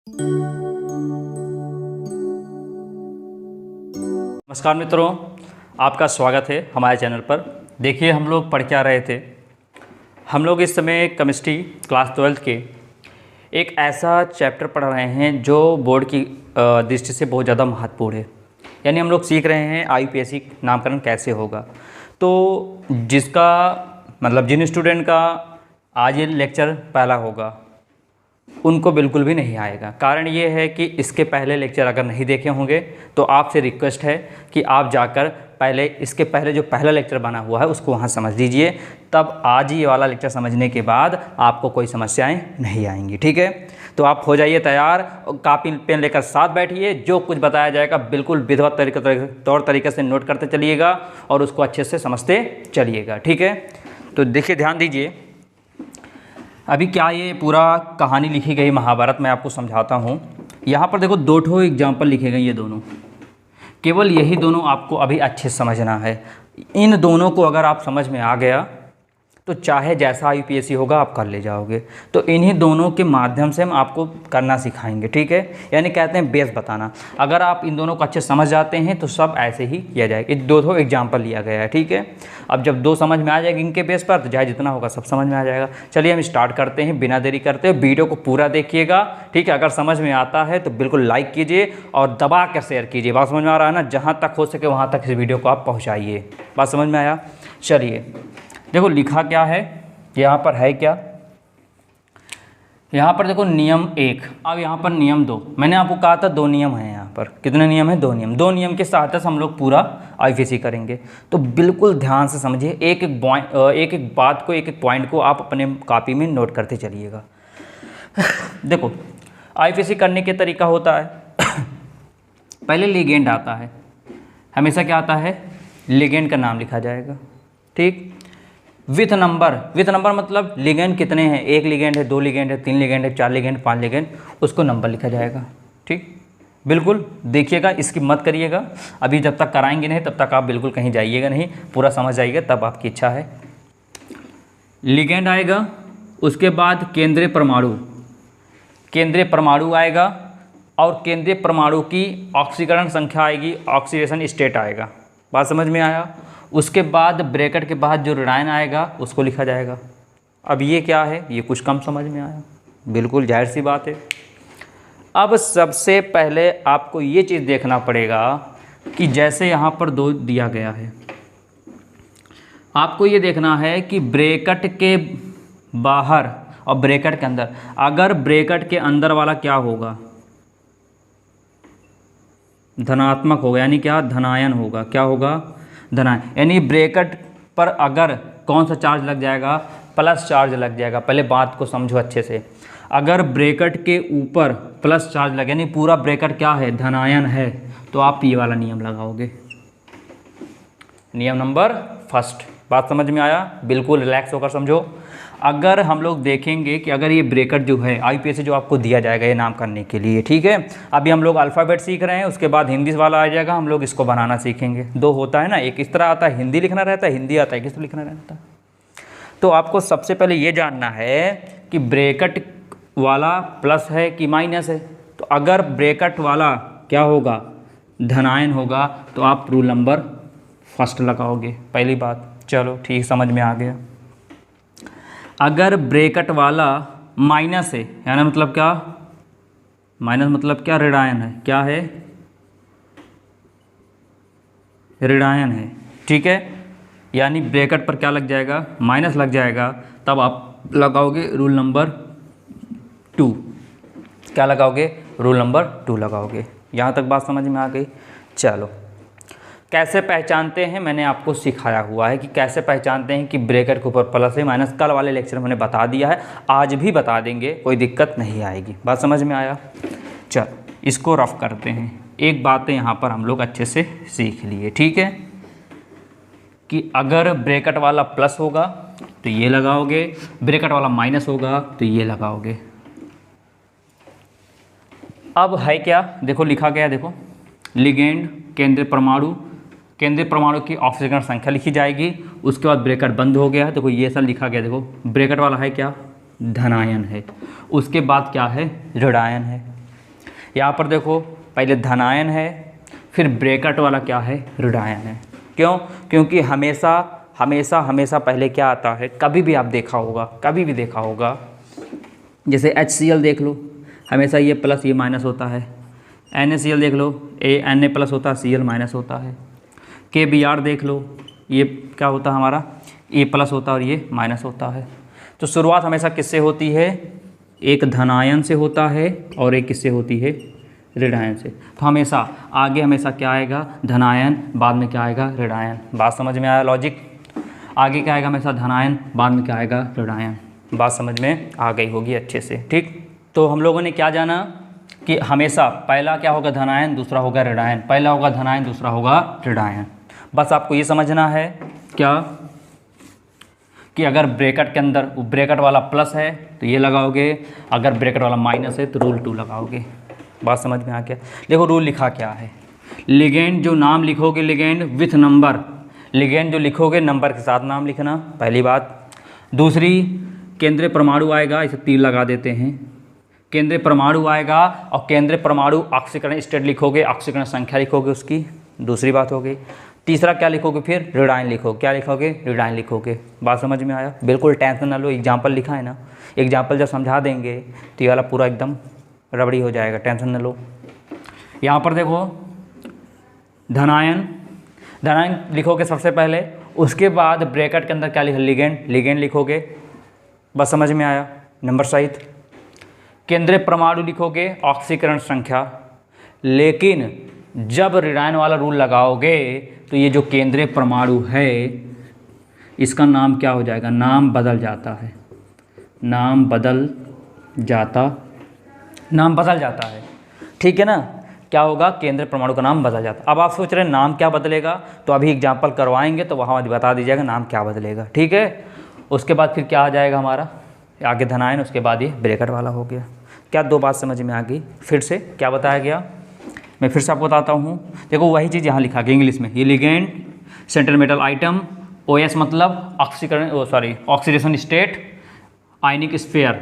नमस्कार मित्रों, आपका स्वागत है हमारे चैनल पर। देखिए हम लोग पढ़ क्या रहे थे। हम लोग इस समय केमिस्ट्री क्लास 12th के एक ऐसा चैप्टर पढ़ रहे हैं जो बोर्ड की दृष्टि से बहुत ज़्यादा महत्वपूर्ण है। यानी हम लोग सीख रहे हैं IUPAC नामकरण कैसे होगा। तो जिसका मतलब जिन स्टूडेंट का आज ये लेक्चर पहला होगा उनको बिल्कुल भी नहीं आएगा। कारण ये है कि इसके पहले लेक्चर अगर नहीं देखे होंगे तो आपसे रिक्वेस्ट है कि आप जाकर इसके पहले जो पहला लेक्चर बना हुआ है उसको वहाँ समझ लीजिए। तब आज ये वाला लेक्चर समझने के बाद आपको कोई समस्याएं नहीं आएंगी। ठीक है, तो आप हो जाइए तैयार, कापी पेन लेकर साथ बैठिए। जो कुछ बताया जाएगा बिल्कुल विधिवत तौर तरीके से नोट करते चलिएगा और उसको अच्छे से समझते चलिएगा। ठीक है, तो देखिए ध्यान दीजिए। अभी क्या ये पूरा कहानी लिखी गई महाभारत में आपको समझाता हूँ। यहाँ पर देखो दो ठो एग्जाम्पल लिखे गए, ये दोनों, केवल यही दोनों आपको अभी अच्छे समझना है। इन दोनों को अगर आप समझ में आ गया तो चाहे जैसा IUPAC होगा आप कर ले जाओगे। तो इन्हीं दोनों के माध्यम से हम आपको करना सिखाएंगे। ठीक है, यानी कहते हैं बेस बताना। अगर आप इन दोनों को अच्छे समझ जाते हैं तो सब ऐसे ही किया जाएगा। ये दो एग्जाम्पल लिया गया है। ठीक है, अब जब दो समझ में आ जाएगी इनके बेस पर तो चाहे जितना होगा सब समझ में आ जाएगा। चलिए हम स्टार्ट करते हैं बिना देरी करते हुए। वीडियो को पूरा देखिएगा। ठीक है, अगर समझ में आता है तो बिल्कुल लाइक कीजिए और दबा कर शेयर कीजिए। बात समझ में आ रहा है ना? जहाँ तक हो सके वहाँ तक इस वीडियो को आप पहुँचाइए। बात समझ में आया? चलिए देखो लिखा क्या है, यहाँ पर है क्या। यहाँ पर देखो नियम 1, अब यहाँ पर नियम 2। मैंने आपको कहा था 2 नियम हैं। यहाँ पर कितने नियम हैं? 2 नियम। 2 नियम के साथ हम लोग पूरा IUPAC करेंगे। तो बिल्कुल ध्यान से समझिए। एक एक बात को, एक एक पॉइंट को आप अपने कॉपी में नोट करते चलिएगा। देखो IUPAC करने के तरीका होता है पहले लिगेंड आता है। हमेशा क्या आता है? लिगेंड का नाम लिखा जाएगा। ठीक, विथ नंबर मतलब लिगेंड कितने हैं। 1 लिगेंड है, 2 लिगेंड है, 3 लिगेंड है, 4 लिगेंड, 5 लिगेंड, उसको नंबर लिखा जाएगा। ठीक, बिल्कुल देखिएगा, इसकी मत करिएगा। अभी जब तक कराएंगे नहीं तब तक आप बिल्कुल कहीं जाइएगा नहीं, पूरा समझ जाइएगा, तब आपकी इच्छा है। लिगेंड आएगा, उसके बाद केंद्रीय परमाणु आएगा और केंद्रीय परमाणु की ऑक्सीकरण संख्या आएगी, ऑक्सीडेशन स्टेट आएगा। बात समझ में आया? उसके बाद ब्रैकेट के बाद जो ऋणायन आएगा उसको लिखा जाएगा। अब ये क्या है? ये कुछ कम समझ में आया, बिल्कुल जाहिर सी बात है। अब सबसे पहले आपको ये चीज़ देखना पड़ेगा कि जैसे यहाँ पर 2 दिया गया है, आपको ये देखना है कि ब्रैकेट के बाहर और ब्रैकेट के अंदर, अगर ब्रैकेट के अंदर वाला क्या होगा? धनात्मक होगा, यानी क्या? धनायन होगा। क्या होगा? धनायन। यानी ब्रैकेट पर अगर कौन सा चार्ज लग जाएगा? प्लस चार्ज लग जाएगा। पहले बात को समझो अच्छे से। अगर ब्रैकेट के ऊपर प्लस चार्ज लगे, यानी पूरा ब्रैकेट क्या है? धनायन है, तो आप ये वाला नियम लगाओगे, नियम नंबर 1। बात समझ में आया? बिल्कुल रिलैक्स होकर समझो। अगर हम लोग देखेंगे कि अगर ये ब्रैकेट जो है IUPAC जो आपको दिया जाएगा ये नाम करने के लिए, ठीक है, अभी हम लोग अल्फ़ाबेट सीख रहे हैं, उसके बाद हिंदी वाला आ जाएगा, हम लोग इसको बनाना सीखेंगे। 2 होता है ना, एक इस तरह आता है हिंदी लिखना रहता है, हिंदी आता है किस तरह लिखना रहता है। तो आपको सबसे पहले ये जानना है कि ब्रैकेट वाला प्लस है कि माइनस है। तो अगर ब्रैकेट वाला क्या होगा? धनायन होगा, तो आप रूल नंबर 1 लगाओगे, पहली बात। चलो ठीक, समझ में आ गया। अगर ब्रैकेट वाला माइनस है, यानी मतलब क्या? माइनस मतलब क्या? ऋणायन है। क्या है? ऋणायन है। ठीक है, यानी ब्रैकेट पर क्या लग जाएगा? माइनस लग जाएगा। तब आप लगाओगे रूल नंबर 2। क्या लगाओगे? रूल नंबर 2 लगाओगे। यहाँ तक बात समझ में आ गई? चलो कैसे पहचानते हैं मैंने आपको सिखाया हुआ है कि कैसे पहचानते हैं कि ब्रैकेट के ऊपर प्लस है माइनस। कल वाले लेक्चर में मैंने बता दिया है, आज भी बता देंगे, कोई दिक्कत नहीं आएगी। बात समझ में आया? चल इसको रफ करते हैं। एक बातें यहाँ पर हम लोग अच्छे से सीख लिए। ठीक है, कि अगर ब्रैकेट वाला प्लस होगा तो ये लगाओगे, ब्रैकेट वाला माइनस होगा तो ये लगाओगे। अब है क्या? देखो लिखा गया, देखो लिगेंड, केंद्रीय परमाणु की ऑक्सीकरण संख्या लिखी जाएगी। उसके बाद ब्रैकेट बंद हो गया है, देखो ये सब लिखा गया। देखो ब्रैकेट वाला है क्या? धनायन है। उसके बाद क्या है? ऋणायन है। यहाँ पर देखो पहले धनायन है, फिर ब्रैकेट वाला क्या है, ऋणायन है। क्यों? क्योंकि हमेशा हमेशा हमेशा पहले क्या आता है, कभी भी आप देखा होगा, कभी भी देखा होगा, जैसे HCl देख लो, हमेशा ये प्लस ये माइनस होता है। NaCl देख लो, Na प्लस होता है, Cl माइनस होता है। KBr देख लो, ये क्या होता है हमारा, A प्लस होता है और ये माइनस होता है। तो शुरुआत हमेशा किससे होती है, एक धनायन से होता है और एक किससे होती है, ऋणायन से। तो हमेशा आगे हमेशा क्या आएगा, धनायन, बाद में क्या आएगा, ऋणायन। बात समझ में आया लॉजिक? आगे क्या आएगा, हमेशा धनायन, बाद में क्या आएगा, ऋणायन। बात समझ में आ गई होगी अच्छे से, ठीक। तो हम लोगों ने क्या जाना कि हमेशा पहला क्या होगा, धनायन, दूसरा होगा ऋणायन, पहला होगा धनायन, दूसरा होगा ऋणायन। बस आपको ये समझना है क्या, कि अगर ब्रैकेट के अंदर ब्रैकेट वाला प्लस है तो ये लगाओगे, अगर ब्रैकेट वाला माइनस है तो रूल 2 लगाओगे। बात समझ में आ गया? देखो रूल लिखा क्या है, लिगेंड जो नाम लिखोगे, लिगेंड विथ नंबर, लिगेंड जो लिखोगे नंबर के साथ नाम लिखना, पहली बात। दूसरी, केंद्रीय परमाणु आएगा, इसे तीर लगा देते हैं, केंद्रीय परमाणु आएगा और केंद्रीय परमाणु ऑक्सीकरण स्टेट लिखोगे, ऑक्सीकरण संख्या लिखोगे उसकी, दूसरी बात हो गई। तीसरा क्या लिखोगे, फिर ऋणायन लिखोगे, क्या लिखोगे, ऋणायन लिखोगे। बात समझ में आया? बिल्कुल टेंशन ना लो, एग्जाम्पल लिखा है ना, एग्जाम्पल जब समझा देंगे तो ये वाला पूरा एकदम रबड़ी हो जाएगा, टेंशन न लो। यहाँ पर देखो धनायन, धनायन लिखोगे सबसे पहले, उसके बाद ब्रैकेट के अंदर क्या लिखो, लिगेंड, लिगेंड लिखोगे। बस समझ में आया, नंबर सहित। केंद्रीय परमाणु लिखोगे, ऑक्सीकरण संख्या, लेकिन जब ऋणायन वाला रूल लगाओगे तो ये जो केंद्रीय परमाणु है इसका नाम क्या हो जाएगा, नाम बदल जाता है, नाम बदल जाता है, ठीक है ना। क्या होगा, केंद्रीय परमाणु का नाम बदल जाता है। अब आप सोच रहे हैं नाम क्या बदलेगा, तो अभी एग्जाम्पल करवाएंगे तो वहाँ बता दीजिएगा नाम क्या बदलेगा, ठीक है। उसके बाद फिर क्या आ जाएगा हमारा, आगे धनायन, उसके बाद ये ब्रैकेट वाला हो गया। क्या दो बात समझ में आ गई? फिर से क्या बताया गया, मैं फिर से आपको बताता हूँ। देखो वही चीज़ यहाँ लिखा गया इंग्लिश में, ये ligand, central metal atom, OS मतलब ऑक्सीकरण ऑक्सीडेशन स्टेट, आयनिक स्फीयर।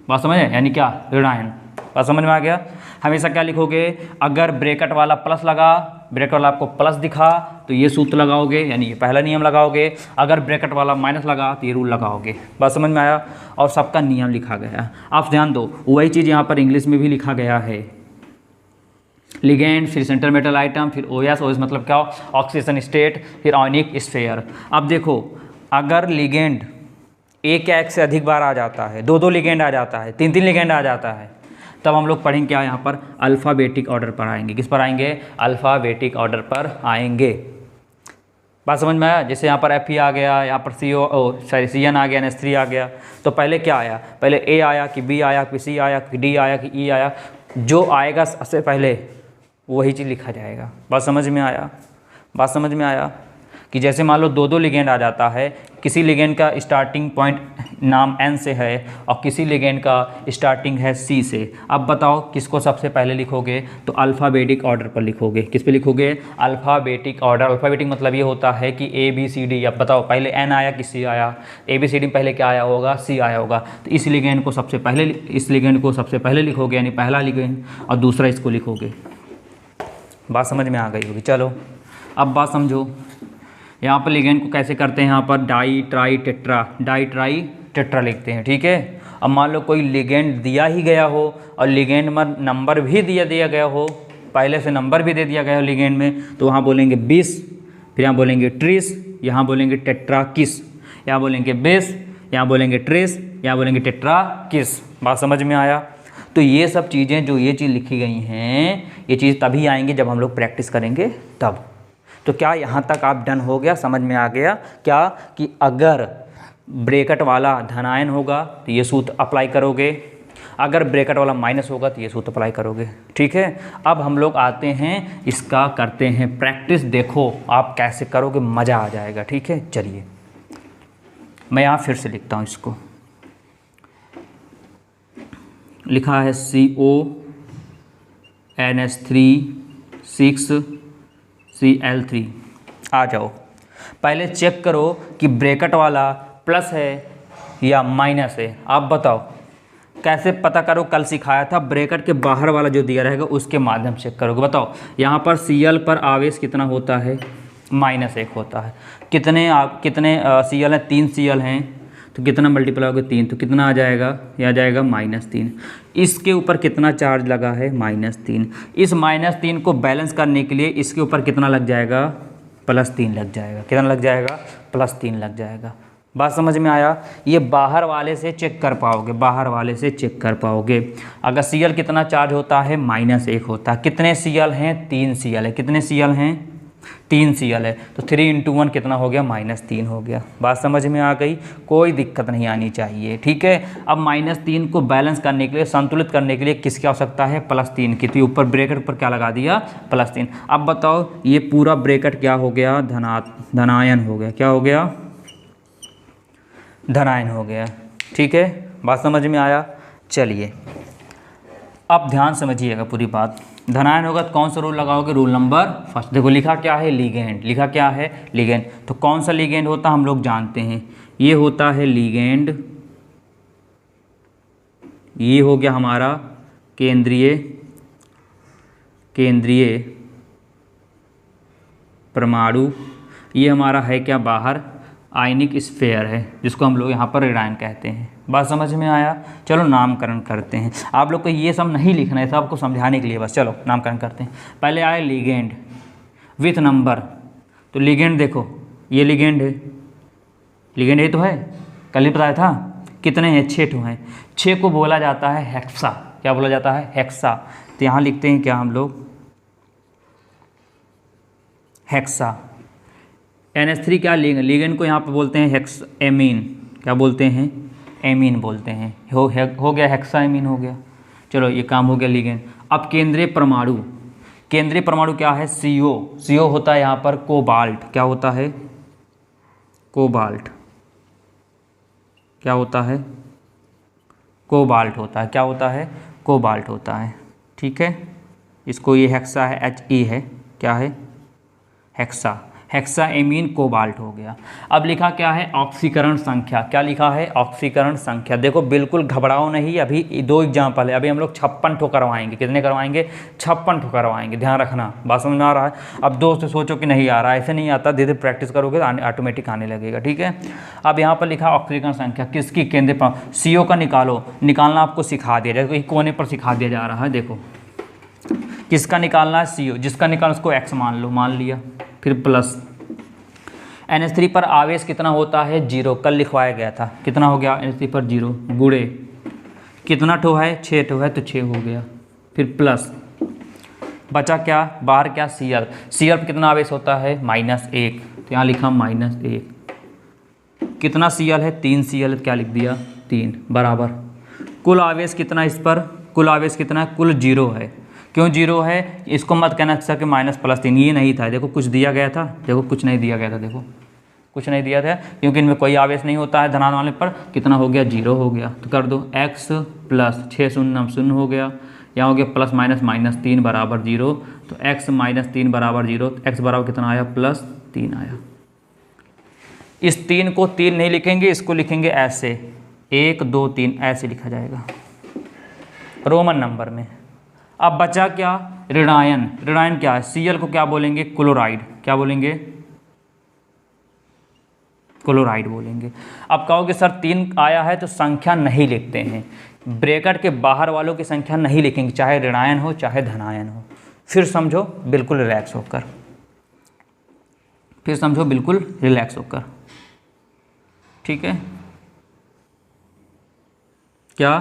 बात समझ है, यानी क्या, ऋणायन। बात समझ में आ गया? हमेशा क्या लिखोगे, अगर ब्रैकेट वाला प्लस लगा, ब्रैकेट वाला आपको प्लस दिखा तो ये सूत्र लगाओगे, यानी ये पहला नियम लगाओगे। अगर ब्रैकेट वाला माइनस लगा तो ये रूल लगाओगे। बात समझ में आया? और सबका नियम लिखा गया। आप ध्यान दो, वही चीज़ यहाँ पर इंग्लिश में भी लिखा गया है, लिगेंड, फिर सेंट्रल मेटल आइटम, फिर OS मतलब क्या, ऑक्सीडेशन स्टेट, फिर आयनिक स्फीयर। अब देखो अगर लिगेंड एक या एक से अधिक बार आ जाता है, दो लिगेंड आ जाता है, तीन लिगेंड आ जाता है, तब हम लोग पढ़ेंगे क्या, यहाँ पर अल्फ़ाबेटिक ऑर्डर पर आएंगे। किस पर आएंगे, अल्फ़ाबेटिक ऑर्डर पर आएंगे। बात समझ में आया? जैसे यहाँ पर Fe आ गया, यहाँ पर CN आ गया, NH3 आ गया, तो पहले क्या आया, पहले A आया कि B आया कि C आया कि D आया कि E आया, जो आएगा सबसे पहले वही चीज़ लिखा जाएगा। बात समझ में आया? बात समझ में आया कि जैसे मान लो दो लिगेंड आ जाता है, किसी लिगेंड का स्टार्टिंग पॉइंट नाम N से है और किसी लिगेंड का स्टार्टिंग है C से। अब बताओ किसको सबसे पहले लिखोगे, तो अल्फ़ाबेटिक ऑर्डर पर लिखोगे। किस पे लिखोगे, अल्फ़ाबेटिक ऑर्डर। अल्फ़ाबेटिक मतलब ये होता है कि ABCD। अब बताओ पहले N आया कि C आया, ABCD में पहले क्या आया होगा, C आया होगा, तो इस लिगेंड को सबसे पहले लिखोगे, यानी पहला लिगेंड, और दूसरा इसको लिखोगे। बात समझ में आ गई होगी। चलो अब बात समझो, यहाँ पर लिगेंड को कैसे करते हैं, यहाँ पर डाई ट्राई टेट्रा लिखते हैं, ठीक है। अब मान लो कोई लिगेंड दिया ही गया हो और लिगेंड में नंबर भी दिया गया हो, पहले से नंबर भी दे दिया गया हो लिगेंड में, तो वहाँ बोलेंगे 20, फिर यहाँ बोलेंगे ट्रिस, यहाँ बोलेंगे टेट्रा किस, यहाँ बोलेंगे 20, यहाँ बोलेंगे ट्रिस, यहाँ बोलेंगे टेट्रा किस। बात समझ में आया? तो ये सब चीज़ें जो ये चीज़ लिखी गई हैं, ये चीज़ तभी आएंगी जब हम लोग प्रैक्टिस करेंगे तब। तो क्या यहाँ तक आप डन हो गया, समझ में आ गया क्या, कि अगर ब्रैकेट वाला धनायन होगा तो ये सूत्र अप्लाई करोगे, अगर ब्रैकेट वाला माइनस होगा तो ये सूत्र अप्लाई करोगे, ठीक है। अब हम लोग आते हैं, इसका करते हैं प्रैक्टिस। देखो आप कैसे करोगे, मज़ा आ जाएगा, ठीक है। चलिए मैं यहाँ फिर से लिखता हूँ, इसको लिखा है CONH3 6Cl3। आ जाओ, पहले चेक करो कि ब्रैकेट वाला प्लस है या माइनस है। आप बताओ, कैसे पता करो, कल सिखाया था, ब्रैकेट के बाहर वाला जो दिया रहेगा उसके माध्यम से करोगे। बताओ यहाँ पर Cl पर आवेश कितना होता है, -1 होता है। कितने Cl हैं, 3 Cl हैं, तो कितना मल्टीप्लाई होगा 3, तो कितना आ जाएगा, ये आ जाएगा -3। इसके ऊपर कितना चार्ज लगा है, -3। इस -3 को बैलेंस करने के लिए इसके ऊपर कितना लग जाएगा, +3 लग जाएगा। कितना लग जाएगा, +3 लग जाएगा। बात समझ में आया। ये बाहर वाले से चेक कर पाओगे, बाहर वाले से चेक कर पाओगे। अगर Cl कितना चार्ज होता है, -1 होता है। कितने Cl हैं, 3 Cl है। कितने Cl हैं, 3 Cl है। तो 3 × 1 कितना हो गया, -3 हो गया। बात समझ में आ गई, कोई दिक्कत नहीं आनी चाहिए, ठीक है। अब -3 को बैलेंस करने के लिए, संतुलित करने के लिए किसकी आवश्यकता है, +3 की। तो ऊपर ब्रैकेट पर क्या लगा दिया, +3। अब बताओ ये पूरा ब्रैकेट क्या हो गया, धनायन हो गया। क्या हो गया, धनायन हो गया, ठीक है। बात समझ में आया। चलिए अब ध्यान समझिएगा पूरी बात। धनायन होगा तो कौन सा रूल लगाओगे, रूल नंबर फर्स्ट। देखो लिखा क्या है, लिगेंड। लिखा क्या है, लिगेंड। तो कौन सा लिगेंड होता हम लोग जानते हैं, ये होता है लिगेंड। ये हो गया हमारा केंद्रीय परमाणु। ये हमारा है क्या, बाहर आयनिक स्फीयर है, जिसको हम लोग यहाँ पर रेडायन कहते हैं। बात समझ में आया। चलो नामकरण करते हैं। आप लोग को ये सब नहीं लिखना है, सब आपको समझाने के लिए बस। चलो नामकरण करते हैं। पहले आए लिगेंड विथ नंबर। तो लिगेंड देखो, ये लिगेंड है, लिगेंड ये तो है, कल ही बताया था। कितने हैं, 6 ठो हैं। 6 को बोला जाता है हेक्सा। क्या बोला जाता है, हेक्सा। तो यहाँ लिखते हैं क्या हम लोग, हेक्सा। NH3 क्या, लिगेंड को यहाँ पर बोलते हैं हेक्स एमीन। क्या बोलते हैं, एमीन बोलते हैं। हो गया हेक्सा एमीन हो गया। चलो ये काम हो गया लिगेंड। अब केंद्रीय परमाणु। केंद्रीय परमाणु क्या है, CO। CO होता है यहाँ पर कोबाल्ट। क्या होता है, कोबाल्ट। क्या होता है, कोबाल्ट होता है। क्या होता है, कोबाल्ट होता है, ठीक है। इसको ये हेक्सा है, He है, क्या है, हेक्सा। हेक्सा एमीन कोबाल्ट हो गया। अब लिखा क्या है, ऑक्सीकरण संख्या। क्या लिखा है, ऑक्सीकरण संख्या। देखो बिल्कुल घबराओ नहीं, अभी 2 एग्जाम्पल है। अभी हम लोग 56 ठो करवाएंगे। कितने करवाएंगे, 56 ठो करवाएंगे। ध्यान रखना, बात समझ में आ रहा है। अब दोस्त सोचो कि नहीं आ रहा है, ऐसे नहीं आता, धीरे धीरे प्रैक्टिस करोगे तो ऑटोमेटिक आने लगेगा, ठीक है। अब यहाँ पर लिखा ऑक्सीकरण संख्या किसकी, केंद्र पर। CO का निकालो, निकालना आपको सिखा दिया जाएगा, कोने पर सिखा दिया जा रहा है। देखो किसका निकालना है, CO। जिसका निकालना उसको X मान लो, मान लिया, फिर प्लस। NH3 पर आवेश कितना होता है, 0। कल लिखवाया गया था। कितना हो गया, NH3 पर 0 गुणे कितना ठो है, 6 ठो है, तो 6 हो गया, फिर प्लस। बचा क्या, बाहर क्या, Cl। Cl पर कितना आवेश होता है, -1। तो यहाँ लिखा -1। कितना Cl है, 3 Cl। क्या लिख दिया, 3 बराबर। कुल आवेश कितना इस पर, कुल आवेश कितना है, कुल 0 है। क्यों 0 है, इसको मत कहना सर कि -+3, ये नहीं था। देखो कुछ दिया गया था, देखो कुछ नहीं दिया गया था, देखो कुछ नहीं दिया था, क्योंकि इनमें कोई आवेश नहीं होता है। धनात्मक वाले पर कितना हो गया, 0 हो गया। तो कर दो x + 6 शून्य 0 हो गया। यहाँ हो गया प्लस माइनस -3 बराबर 0। तो x - 3 बराबर 0। तो x बराबर कितना आया, +3 आया। इस 3 को 3 नहीं लिखेंगे, इसको लिखेंगे ऐसे, 1 2 3 ऐसे लिखा जाएगा रोमन नंबर में। अब बचा क्या, ऋणायन। ऋणायन क्या है, Cl को क्या बोलेंगे, क्लोराइड। क्या बोलेंगे, क्लोराइड बोलेंगे। अब कहोगे सर 3 आया है तो संख्या नहीं लिखते हैं। ब्रैकेट के बाहर वालों की संख्या नहीं लिखेंगे, चाहे ऋणायन हो चाहे धनायन हो। फिर समझो बिल्कुल रिलैक्स होकर, फिर समझो बिल्कुल रिलैक्स होकर, ठीक है। क्या,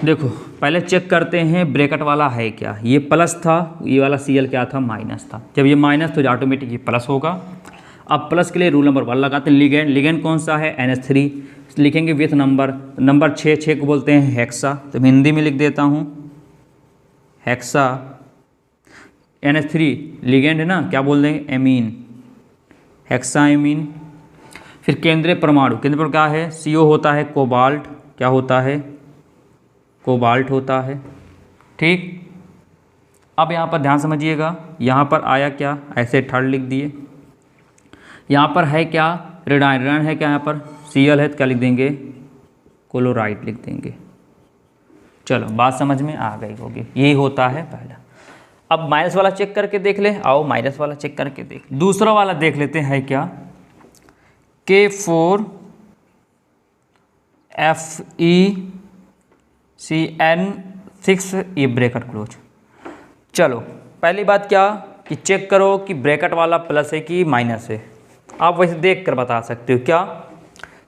देखो पहले चेक करते हैं ब्रैकेट वाला है क्या। ये प्लस था, ये वाला Cl क्या था, माइनस था। जब ये माइनस तो ऑटोमेटिक ये प्लस होगा। अब प्लस के लिए रूल नंबर 1 लगाते हैं। लिगेंड, लिगेंड कौन सा है, NH3। लिखेंगे विथ नंबर, नंबर 6 को बोलते हैं हेक्सा। तो हिंदी में लिख देता हूँ हेक्सा। NH3 लिगेंड है ना, क्या बोल देंगे, एमीन, हेक्सा एमीन। फिर केंद्रीय परमाणु, केंद्र पर क्या है, CO होता है कोबाल्ट। क्या होता है, कोबाल्ट होता है, ठीक। अब यहाँ पर ध्यान समझिएगा, यहाँ पर आया क्या, ऐसे थर्ड लिख दिए। यहाँ पर है क्या, ऋणायन। ऋणायन है क्या, यहाँ पर Cl है तो क्या लिख देंगे, क्लोराइड लिख देंगे। चलो बात समझ में आ गई होगी, यही होता है पहला। अब माइनस वाला चेक करके देख ले, आओ माइनस वाला चेक करके देख। दूसरा वाला देख लेते हैं क्या, K4FeCN6 ये ब्रैकेट क्लोज। चलो पहली बात क्या कि चेक करो कि ब्रैकेट वाला प्लस है कि माइनस है। आप वैसे देख कर बता सकते हो क्या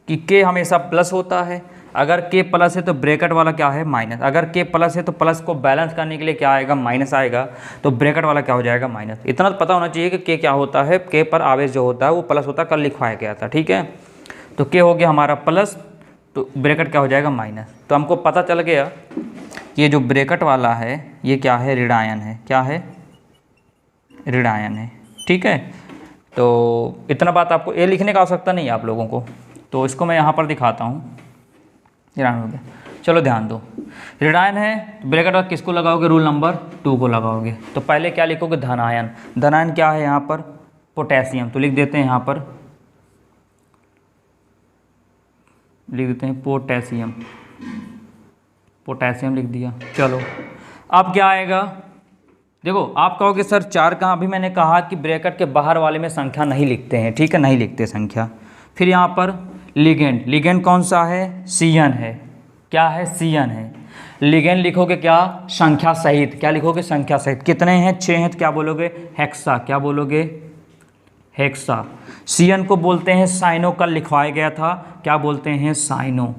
कि K हमेशा प्लस होता है, अगर K प्लस है तो ब्रैकेट वाला क्या है माइनस, अगर K प्लस है तो प्लस को बैलेंस करने के लिए क्या आएगा माइनस आएगा, तो ब्रैकेट वाला क्या हो जाएगा माइनस। इतना तो पता होना चाहिए कि K क्या होता है, K पर आवेश जो होता है वो प्लस होता है, कल लिखवाया गया था, ठीक है। तो K हो गया हमारा प्लस, तो ब्रैकेट क्या हो जाएगा माइनस। तो हमको पता चल गया ये जो ब्रैकेट वाला है ये क्या है, ऋणायन है, क्या है, ऋणायन है, ठीक है। तो इतना बात आपको ये लिखने का आवश्यकता नहीं है आप लोगों को, तो इसको मैं यहाँ पर दिखाता हूँ। ऋणायन हो गया, चलो ध्यान दो, ऋणायन है तो ब्रैकेट वाला किसको लगाओगे, रूल नंबर 2 को लगाओगे। तो पहले क्या लिखोगे, धनायन। धनायन क्या है यहाँ पर, पोटेशियम, तो लिख देते हैं यहाँ पर, लिख देते हैं पोटेशियम, पोटेशियम लिख दिया। चलो अब क्या आएगा, देखो आप कहोगे सर 4 कहाँ, अभी मैंने कहा कि ब्रैकेट के बाहर वाले में संख्या नहीं लिखते हैं, ठीक है, नहीं लिखते संख्या। फिर यहाँ पर लिगेंड, लिगेंड कौन सा है, Cn है, क्या है, Cn है। लिगेंड लिखोगे क्या, संख्या सहित, क्या लिखोगे, संख्या सहित। कितने हैं, 6 हैं, तो क्या बोलोगे, हेक्सा, क्या बोलोगे, हेक्सा। Cn को बोलते हैं साइनो, कल लिखवाया गया था, क्या बोलते हैं, साइनो।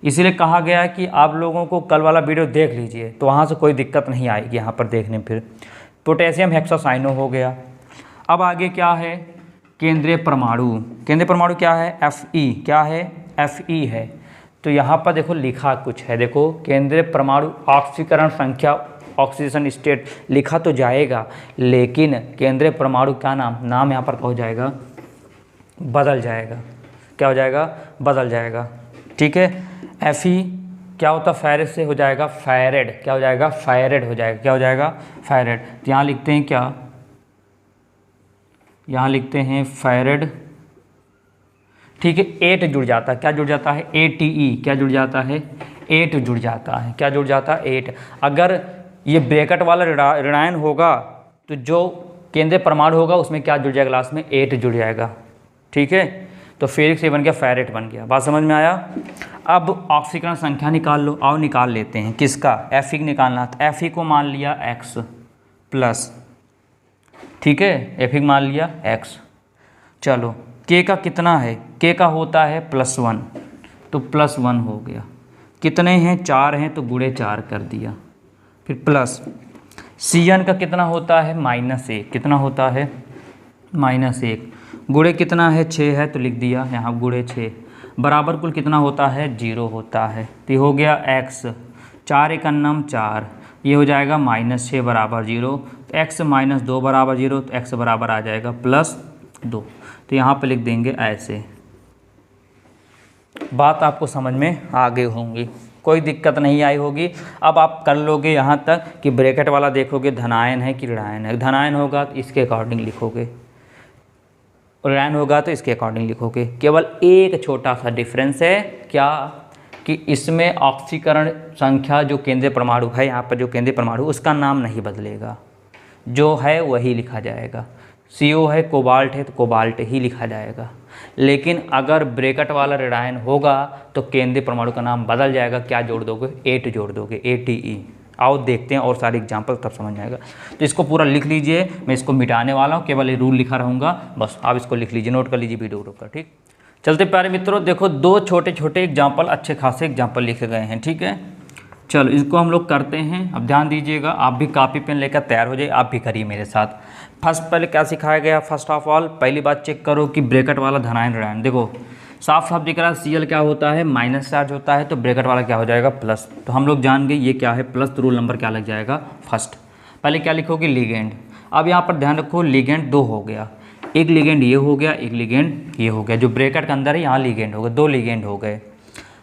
इसीलिए कहा गया है कि आप लोगों को कल वाला वीडियो देख लीजिए, तो वहाँ से कोई दिक्कत नहीं आएगी यहाँ पर देखने। फिर पोटेशियम हेक्सासाइनो हो गया। अब आगे क्या है, केंद्रीय परमाणु। केंद्रीय परमाणु क्या है, Fe, क्या है, Fe है। तो यहाँ पर देखो लिखा कुछ है, देखो केंद्रीय परमाणु ऑक्सीकरण संख्या, ऑक्सीजन स्टेट लिखा तो जाएगा, लेकिन केंद्रीय परमाणु का नाम यहाँ पर क्या हो जाएगा, बदल जाएगा, क्या हो जाएगा, बदल जाएगा, ठीक है। Fe क्या होता, फैरेड से हो जाएगा फैरेड, क्या हो जाएगा, फैरेड हो जाएगा, क्या हो जाएगा, फैरेड। तो यहाँ लिखते हैं क्या, यहाँ लिखते हैं फैरेड, ठीक है। 8 जुड़ जाता है, क्या जुड़ जाता है, ATE, क्या जुड़ जाता है, 8 जुड़ जाता है, क्या जुड़ जाता है, 8। अगर ये ब्रैकेट वाला ऋणायन होगा तो जो केंद्रीय परमाणु होगा उसमें क्या जुड़ जाएगा, लास्ट में 8 जुड़ जाएगा, ठीक है। तो फेरिक से बन गया फैरेट बन गया, बात समझ में आया। अब ऑक्सीकरण संख्या निकाल लो, आओ निकाल लेते हैं, किसका, Fe निकालना। तो Fe को मान लिया X प्लस, ठीक है, Fe मान लिया X। चलो K का कितना है, K का होता है +1, तो +1 हो गया। कितने हैं, 4 हैं, तो गुणे 4 कर दिया। फिर प्लस Cn का कितना होता है, -1, कितना होता है, -1, गुणे कितना है, 6 है, तो लिख दिया यहाँ गुणे 6, बराबर कुल कितना होता है, 0 होता है। तो हो गया X, 4 × 9 4, ये हो जाएगा -6 बराबर 0, तो X - 2 बराबर 0, तो X बराबर आ जाएगा +2। तो यहाँ पे लिख देंगे ऐसे। बात आपको समझ में आ गई होंगी, कोई दिक्कत नहीं आई होगी। अब आप कर लोगे यहाँ तक कि ब्रैकेट वाला देखोगे धनायन है कि ऋणायन है। धनायन होगा तो इसके अकॉर्डिंग लिखोगे, ऋणायन होगा तो इसके अकॉर्डिंग लिखोगे। केवल एक छोटा सा डिफरेंस है, क्या कि इसमें ऑक्सीकरण संख्या जो केंद्रीय परमाणु है, यहाँ पर जो केंद्रीय परमाणु उसका नाम नहीं बदलेगा, जो है वही लिखा जाएगा। CO है, कोबाल्ट है, तो कोबाल्ट ही लिखा जाएगा। लेकिन अगर ब्रैकेट वाला ऋणायन होगा तो केंद्रीय परमाणु का नाम बदल जाएगा, क्या जोड़ दोगे, 8 जोड़ दोगे, ATE। आओ देखते हैं और सारे एग्जाम्पल, तब समझ आएगा। तो इसको पूरा लिख लीजिए, मैं इसको मिटाने वाला हूँ, केवल ये रूल लिखा रहूँगा, बस आप इसको लिख लीजिए, नोट कर लीजिए वीडियो रोक कर, ठीक। चलते प्यारे मित्रों, देखो 2 छोटे छोटे एग्जाम्पल, अच्छे खासे एग्जाम्पल लिखे गए हैं, ठीक है। चलो इसको हम लोग करते हैं। अब ध्यान दीजिएगा, आप भी कॉपी पेन लेकर तैयार हो जाइए, आप भी करिए मेरे साथ। फर्स्ट पहले क्या सिखाया गया, फर्स्ट ऑफ ऑल पहली बात चेक करो कि ब्रैकेट वाला धनायन ऋणायन, देखो साफ साफ दिख रहा है, Cl क्या होता है, माइनस चार्ज होता है, तो ब्रैकेट वाला क्या हो जाएगा, प्लस। तो हम लोग जान गए ये क्या है, प्लस, तो रूल नंबर क्या लग जाएगा, फर्स्ट। पहले क्या लिखोगे, लिगेंड। अब यहाँ पर ध्यान रखो, लिगेंड 2 हो गया, एक लिगेंड ये हो गया, एक लिगेंड ये हो गया, जो ब्रैकेट के अंदर है यहाँ लिगेंड हो गए, 2 लिगेंड हो गए।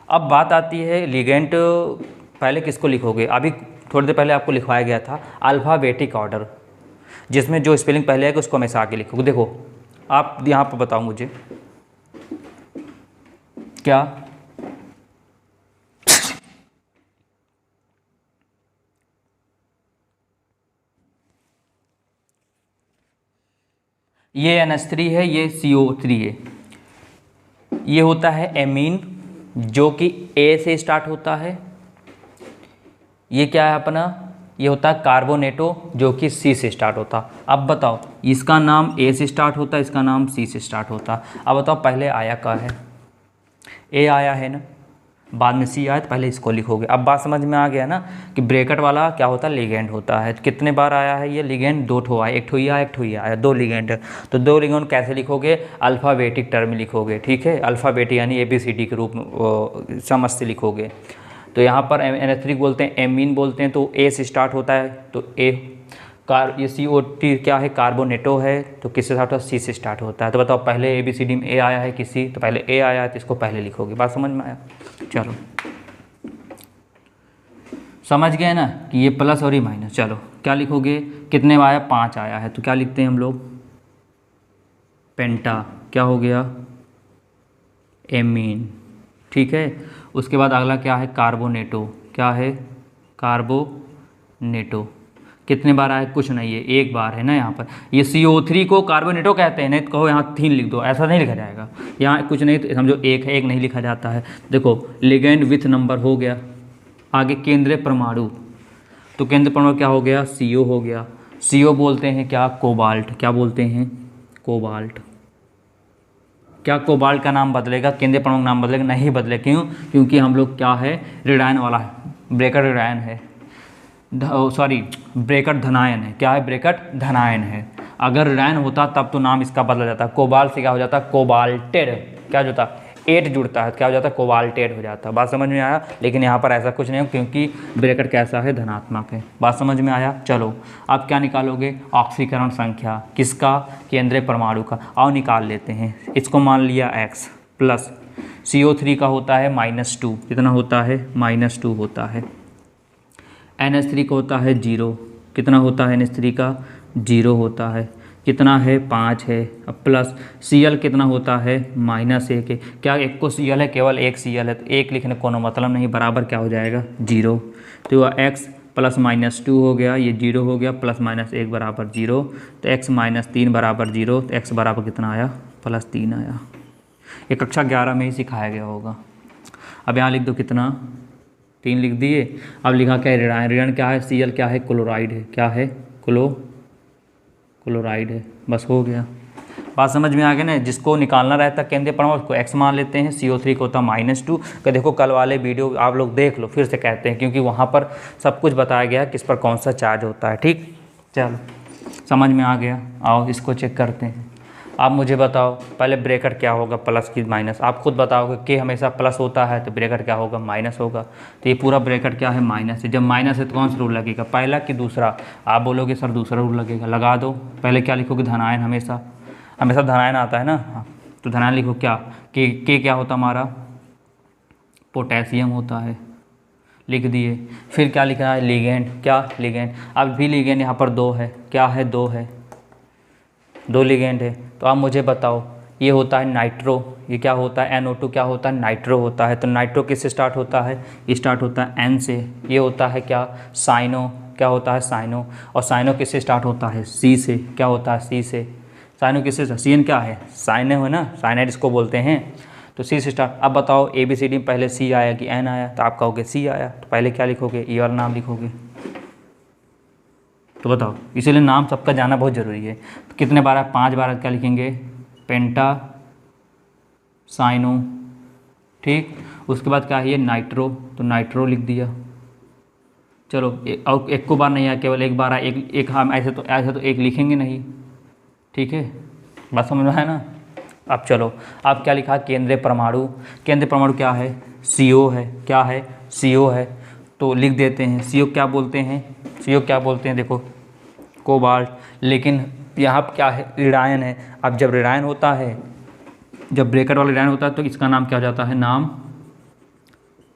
अब बात आती है लिगेंड, पहले किसको लिखोगे, अभी थोड़ी देर पहले आपको लिखवाया गया था अल्फ़ाबेटिक ऑर्डर, जिसमें जो स्पेलिंग पहले है उसको हमेशा आगे लिखोगे। देखो आप यहाँ पर बताओ मुझे, क्या ये NH3 है, ये CO3 है। ये होता है एमीन जो कि A से स्टार्ट होता है। ये क्या है अपना, ये होता है कार्बोनेटो जो कि C से स्टार्ट होता। अब बताओ, इसका नाम A से स्टार्ट होता है, इसका नाम C से स्टार्ट होता। अब बताओ पहले आया क्या है, A आया है ना, बाद में C आया, तो पहले इसको लिखोगे। अब बात समझ में आ गया ना कि ब्रैकेट वाला क्या होता है, लिगेंड होता है। कितने बार आया है ये लिगेंड, 2 ठो आया, एक ठो ये आया, एक ठो ये आया, 2 लिगेंड है। तो 2 लिगेंड कैसे लिखोगे, अल्फ़ाबेटिक टर्म लिखोगे, ठीक है, अल्फ़ाबेटिक यानी ABCD के रूप में समझ से लिखोगे। तो यहाँ पर NH3 बोलते हैं, एमीन बोलते हैं, तो A से स्टार्ट होता है, तो A ये CO3 क्या है, कार्बोनेटो है, तो किससे स्टार्ट होता है, C से स्टार्ट होता है। तो बताओ पहले ABCD में A आया है कि C, तो पहले A आया है तो इसको पहले लिखोगे। बात समझ में आया, चलो समझ गए ना कि ये प्लस और ये माइनस। चलो क्या लिखोगे, कितने में आया, 5 आया है, तो क्या लिखते हैं हम लोग, पेंटा, क्या हो गया, एमीन, ठीक है। उसके बाद अगला क्या है, कार्बोनेटो, क्या है, कार्बोनेटो। कितने बार आया, कुछ नहीं है, एक बार है ना यहाँ पर। ये CO3 को कार्बोनेटो कहते हैं, नहीं तो कहो यहाँ 3 लिख दो, ऐसा नहीं लिखा जाएगा। यहाँ कुछ नहीं तो समझो एक है, एक नहीं लिखा जाता है। देखो लिगेंड विथ नंबर हो गया, आगे केंद्रीय परमाणु, तो केंद्रीय परमाणु क्या हो गया, CO हो गया। CO बोलते हैं क्या, कोबाल्ट, क्या बोलते हैं, कोबाल्ट। क्या कोबाल्ट का नाम बदलेगा, केंद्रीय परमाणु नाम बदलेगा, नहीं बदले, क्यों, क्योंकि हम लोग क्या है, रेडायन वाला है, ब्रैकेट रेडायन है, सॉरी ब्रैकेट धनायन है, क्या है, ब्रैकेट धनायन है। अगर रेडायन होता तब तो नाम इसका बदल जाता, कोबाल्ट से क्या हो जाता, कोबाल्टेड, क्या होता, 8 जुड़ता है, क्या हो जाता, कोबाल्टेड हो जाता। बात समझ में आया, लेकिन यहाँ पर ऐसा कुछ नहीं है क्योंकि ब्रैकेट कैसा है, धनात्मक है। बात समझ में आया। चलो आप क्या निकालोगे, ऑक्सीकरण संख्या, किसका, केंद्रीय परमाणु का, आओ निकाल लेते हैं। इसको मान लिया x प्लस CO3 का होता है -2, कितना होता है, -2 होता है। NH3 का होता है 0, कितना होता है, NH3 का 0 होता है, कितना है, 5 है। अब प्लस Cl कितना होता है, -1 है। क्या एक को Cl है, केवल एक Cl है, तो एक लिखने को कोनो मतलब नहीं, बराबर क्या हो जाएगा, 0। तो वह x प्लस -2 हो गया, ये 0 हो गया, प्लस -1 बराबर 0, तो x -3 बराबर 0, तो x बराबर कितना आया, +3 आया। ये कक्षा 11 में ही सिखाया गया होगा। अब यहाँ लिख दो कितना, 3 लिख दिए। अब लिखा क्या है, रेडायन, रेडायन क्या है, Cl क्या है, क्लोराइड है, क्या है, क्लोराइड है। बस हो गया, बात समझ में आ गया ना। जिसको निकालना रहता केंद्रीय परमाणु उसको x मान लेते हैं, CO3 को होता -2 का। देखो कल वाले वीडियो आप लोग देख लो, फिर से कहते हैं, क्योंकि वहाँ पर सब कुछ बताया गया है किस पर कौन सा चार्ज होता है, ठीक। चलो समझ में आ गया, आओ इसको चेक करते हैं। आप मुझे बताओ पहले ब्रैकेट क्या होगा, प्लस की माइनस, आप खुद बताओगे कि हमेशा प्लस होता है तो ब्रैकेट क्या होगा, माइनस होगा। तो ये पूरा ब्रैकेट क्या है, माइनस है। जब माइनस है तो कौन सा रूल लगेगा, पहला कि दूसरा, आप बोलोगे सर दूसरा रूल लगेगा, लगा दो। पहले क्या लिखोगे, धनायन, हमेशा हमेशा धनायन आता है ना, तो धनायन लिखो क्या, के क्या होता हमारा, पोटेशियम होता है, लिख दिए। फिर क्या लिखना है, लिगेंड, क्या लिगेंड, अब भी लिगेंड यहाँ पर 2 है, क्या है, 2 है, 2 लिगेंड है। तो आप मुझे बताओ, ये होता है नाइट्रो, ये क्या होता है, NO2 क्या होता है, नाइट्रो होता है। तो नाइट्रो किससे स्टार्ट होता है, ये स्टार्ट होता है N से। ये होता है क्या, साइनो, क्या होता है, साइनो। और साइनो किससे स्टार्ट होता है, C से, क्या होता है, C से। साइनो किससे, CN क्या है, साइनो है ना, साइनाइड इसको बोलते हैं। तो C से स्टार्ट। अब बताओ ABCD में पहले C आया कि N आया, तो आप कहोगे C आया, तो पहले क्या लिखोगे, ये वाला नाम लिखोगे। तो बताओ, इसीलिए नाम सबका जाना बहुत ज़रूरी है। तो कितने बार है, 5 बार, क्या लिखेंगे, पेंटा साइनो, ठीक। उसके बाद क्या है, ये नाइट्रो, तो नाइट्रो लिख दिया। चलो और एक को बार नहीं आया, केवल एक बार आया, एक हम ऐसे तो एक लिखेंगे नहीं, ठीक है, बात समझ में है ना। अब चलो, आप क्या लिखा, केंद्रीय परमाणु, केंद्रीय परमाणु क्या है, CO है, क्या है, CO है। तो लिख देते हैं, CO क्या बोलते हैं, CO क्या बोलते हैं, देखो कोबाल्ट, लेकिन यहाँ पर क्या है, रेडायन है। अब जब रेडायन होता है, जब ब्रैकेट वाला रेडायन होता है, तो इसका नाम क्या हो जाता है, नाम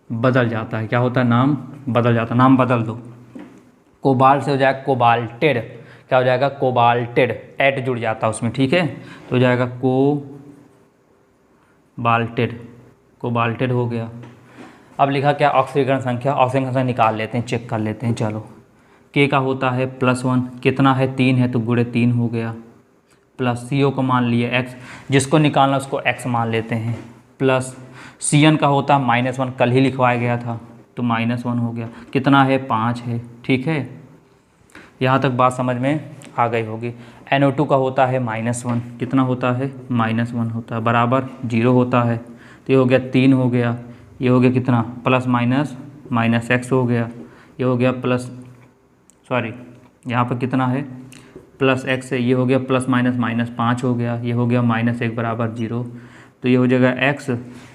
बदल जाता है, क्या होता है, नाम बदल जाता है, नाम बदल दो। कोबाल्ट से हो जाएगा कोबाल्टेड, क्या हो जाएगा, कोबाल्टेड, एट जुड़ जाता है उसमें, ठीक है, तो हो जाएगा कोबाल्टेड, कोबाल्टेड हो गया। अब लिखा क्या, ऑक्सीकरण संख्या, ऑक्सीकरण संख्या निकाल लेते हैं, चेक कर लेते हैं। चलो K का होता है +1, कितना है, 3 है, तो गुणे 3 हो गया, प्लस CO को मान लिए x, जिसको निकालना उसको x मान लेते हैं, प्लस CN का होता है -1, कल ही लिखवाया गया था तो -1 हो गया, कितना है 5 है। ठीक है, यहाँ तक बात समझ में आ गई होगी। NO2 का होता है -1, कितना होता है -1 होता है, बराबर 0 होता है, तो ये हो गया 3 हो गया, ये हो गया कितना प्लस माइनस -x हो गया, ये हो गया प्लस सॉरी यहाँ पर कितना है प्लस x है, ये हो गया प्लस माइनस -5 हो गया, ये हो गया -1 बराबर 0, तो ये हो जाएगा x।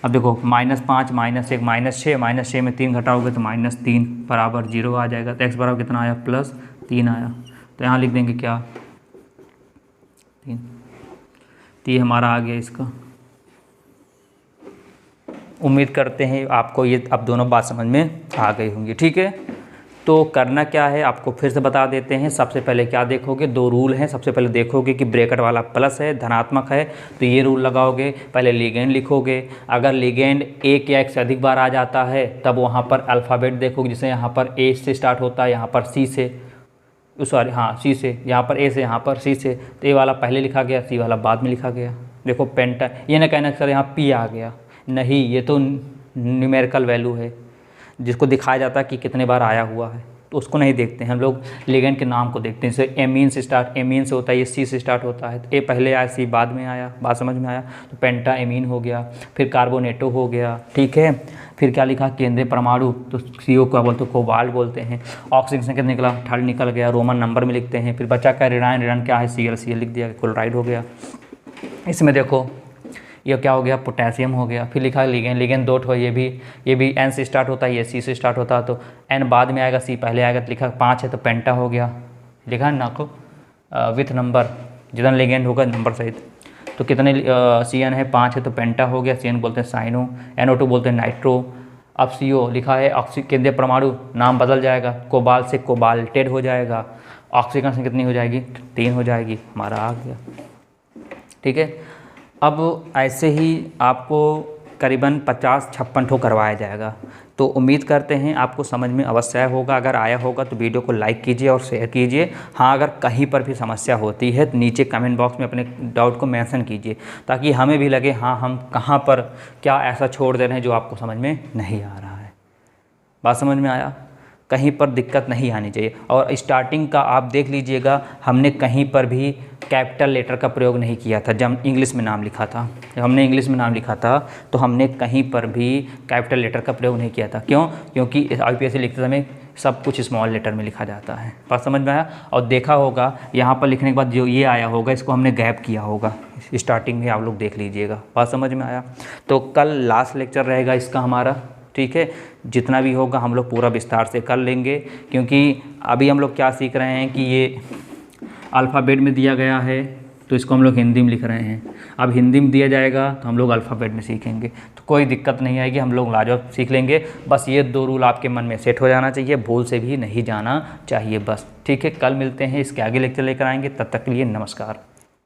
अब देखो -5 -1 -6 में 3 घटाओगे तो -3 बराबर 0 आ जाएगा, तो x बराबर कितना आया +3 आया, तो यहाँ लिख देंगे क्या 3, तो ये हमारा आ गया इसका। उम्मीद करते हैं आपको ये अब दोनों बात समझ में आ गई होंगी। ठीक है, तो करना क्या है आपको फिर से बता देते हैं। सबसे पहले क्या देखोगे, 2 रूल हैं। सबसे पहले देखोगे कि ब्रैकेट वाला प्लस है, धनात्मक है, तो ये रूल लगाओगे। पहले लिगेंड लिखोगे, अगर लिगेंड एक या एक से अधिक बार आ जाता है तब वहाँ पर अल्फ़ाबेट देखोगे, जैसे यहाँ पर A से स्टार्ट होता है, यहाँ पर C से, सॉरी हाँ C से, यहाँ पर A से, यहाँ पर C से, तो A वाला पहले लिखा गया, C वाला बाद में लिखा गया। देखो पेंटा, ये ना कहना सर यहाँ P आ गया, नहीं, ये तो न्यूमेरिकल वैल्यू है जिसको दिखाया जाता है कि कितने बार आया हुआ है, तो उसको नहीं देखते हैं हम लोग, लिगेंड के नाम को देखते हैं। जैसे एमीन से स्टार्ट, एमीन से होता है, ये C से स्टार्ट होता है, तो A पहले आया, C बाद में आया, बात समझ में आया, तो पेंटा एमीन हो गया, फिर कार्बोनेटो हो गया। ठीक है, फिर क्या लिखा केंद्रीय परमाणु, तो CO क्या बोलते हैं, कोबाल्ट बोलते हैं। ऑक्सीजन कितना निकला, थर्ड निकल गया, रोमन नंबर में लिखते हैं। फिर बचा क्या रेडान, रेडान क्या है Cl लिख दिया, क्लोराइड हो गया। इसमें देखो ये क्या हो गया, पोटेशियम हो गया। फिर लिखा लिगेंड, लिगेंड 2 ठो, ये भी N से स्टार्ट होता है, ये C से स्टार्ट होता है, तो N बाद में आएगा, C पहले आएगा, तो लिखा 5 है तो पेंटा हो गया, लिखा ना को विथ नंबर, जितना लिगेंड होगा नंबर सहित। तो कितने CN है 5 है तो पेंटा हो गया, CN बोलते हैं साइनो, NO2 बोलते हैं नाइट्रो। अब CO लिखा है केंद्रीय परमाणु, नाम बदल जाएगा, कोबाल्ट से कोबाल्टेड हो जाएगा। ऑक्सीजन से कितनी हो जाएगी, 3 हो जाएगी, हमारा आ गया। ठीक है, अब ऐसे ही आपको करीबन 50-56 ठो करवाया जाएगा। तो उम्मीद करते हैं आपको समझ में अवश्य होगा। अगर आया होगा तो वीडियो को लाइक कीजिए और शेयर कीजिए। हाँ, अगर कहीं पर भी समस्या होती है तो नीचे कमेंट बॉक्स में अपने डाउट को मेंशन कीजिए, ताकि हमें भी लगे हाँ हम कहाँ पर क्या ऐसा छोड़ दे रहे हैं जो आपको समझ में नहीं आ रहा है। बात समझ में आया, कहीं पर दिक्कत नहीं आनी चाहिए। और स्टार्टिंग का आप देख लीजिएगा, हमने कहीं पर भी कैपिटल लेटर का प्रयोग नहीं किया था। जब इंग्लिश में नाम लिखा था, जब हमने इंग्लिश में नाम लिखा था तो हमने कहीं पर भी कैपिटल लेटर का प्रयोग नहीं किया था। क्यों? क्योंकि IPSC लिखते समय सब कुछ स्मॉल लेटर में लिखा जाता है। बात समझ में आया। और देखा होगा यहाँ पर लिखने के बाद जो ये आया होगा इसको हमने गैप किया होगा, स्टार्टिंग में आप लोग देख लीजिएगा। बात समझ में आया। तो कल लास्ट लेक्चर रहेगा इसका हमारा, ठीक है। जितना भी होगा हम लोग पूरा विस्तार से कर लेंगे, क्योंकि अभी हम लोग क्या सीख रहे हैं कि ये अल्फ़ाबेट में दिया गया है तो इसको हम लोग हिंदी में लिख रहे हैं। अब हिंदी में दिया जाएगा तो हम लोग अल्फ़ाबेट में सीखेंगे, तो कोई दिक्कत नहीं आएगी, हम लोग लाजवाब सीख लेंगे। बस ये 2 रूल आपके मन में सेट हो जाना चाहिए, भूल से भी नहीं जाना चाहिए बस, ठीक है। कल मिलते हैं, इसके आगे लेक्चर लेकर आएंगे, तब तक के लिए नमस्कार।